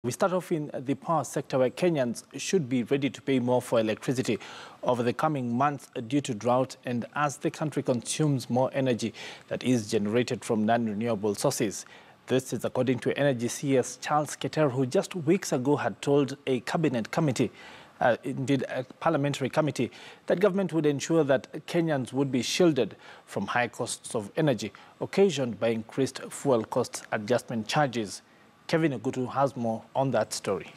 We start off in the power sector, where Kenyans should be ready to pay more for electricity over the coming months due to drought and as the country consumes more energy that is generated from non-renewable sources. This is according to Energy CS Charles Keter, who just weeks ago had told a cabinet committee, indeed a parliamentary committee, that government would ensure that Kenyans would be shielded from high costs of energy occasioned by increased fuel cost adjustment charges. Oguttu has more on that story.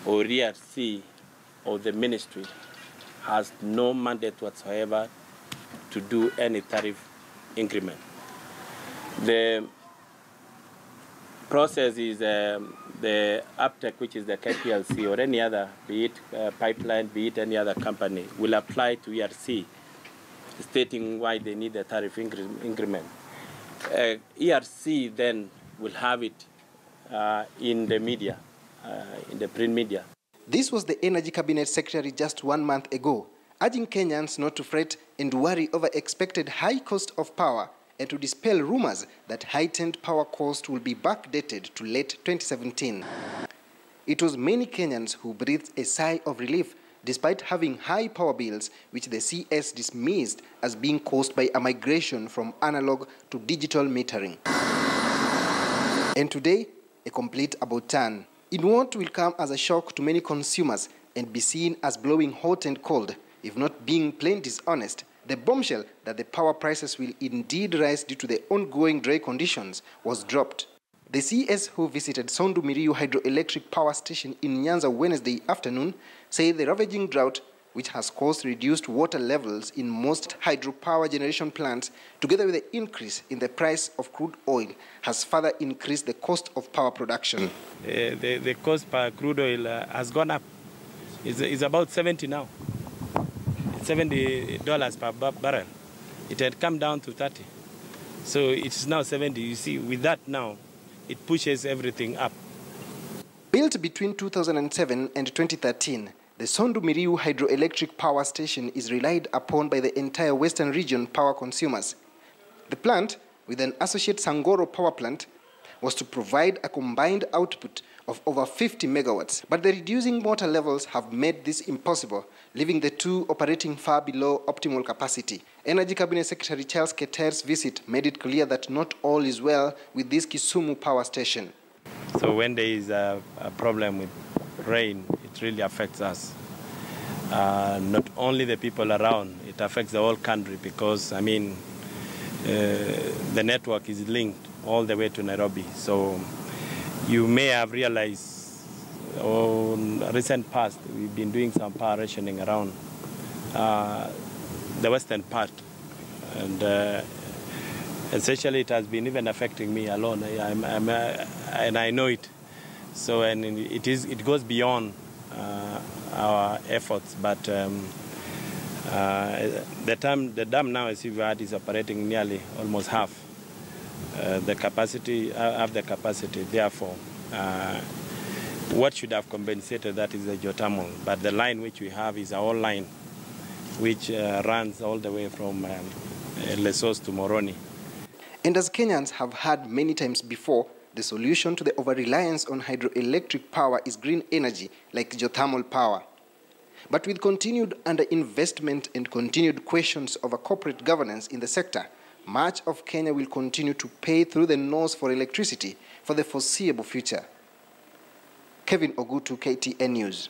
RERC or the ministry has no mandate whatsoever to do any tariff increment. The process is the APTEC, which is the KPLC or any other, be it pipeline, be it any other company, will apply to ERC stating why they need a tariff increment. ERC then will have it in the media, in the print media. This was the Energy Cabinet Secretary just 1 month ago, urging Kenyans not to fret and worry over expected high cost of power and to dispel rumors that heightened power cost will be backdated to late 2017. It was many Kenyans who breathed a sigh of relief despite having high power bills, which the CS dismissed as being caused by a migration from analog to digital metering. And today, a complete about turn in what will come as a shock to many consumers and be seen as blowing hot and cold, if not being plain dishonest. The bombshell that the power prices will indeed rise due to the ongoing dry conditions was dropped. The CS who visited Sondu Miriu hydroelectric power station in Nyanza Wednesday afternoon said the ravaging drought, which has caused reduced water levels in most hydropower generation plants, together with the increase in the price of crude oil, has further increased the cost of power production. The cost per crude oil has gone up. It's about 70 now. It's $70 per barrel. It had come down to 30. So it's now 70. You see, with that now, it pushes everything up. Built between 2007 and 2013, the Sondu Miriu hydroelectric power station is relied upon by the entire Western region power consumers. The plant, with an associate Sangoro power plant, was to provide a combined output of over 50 megawatts. But the reducing water levels have made this impossible, leaving the two operating far below optimal capacity. Energy Cabinet Secretary Charles Keter's visit made it clear that not all is well with this Kisumu power station. So when there is a problem with rain, it really affects us. Not only the people around, it affects the whole country because, I mean, the network is linked all the way to Nairobi. So you may have realized in recent past, we've been doing some power rationing around the western part. And essentially it has been even affecting me alone, and I know it. So, and it goes beyond our efforts, but the dam now, as you've heard, is operating nearly almost half the capacity. Therefore, what should have compensated that is the geothermal, but the line which we have is our line, which runs all the way from Lesos to Moroni. And as Kenyans have heard many times before, the solution to the over-reliance on hydroelectric power is green energy, like geothermal power. But with continued underinvestment and continued questions over corporate governance in the sector, much of Kenya will continue to pay through the nose for electricity for the foreseeable future. Oguttu, KTN News.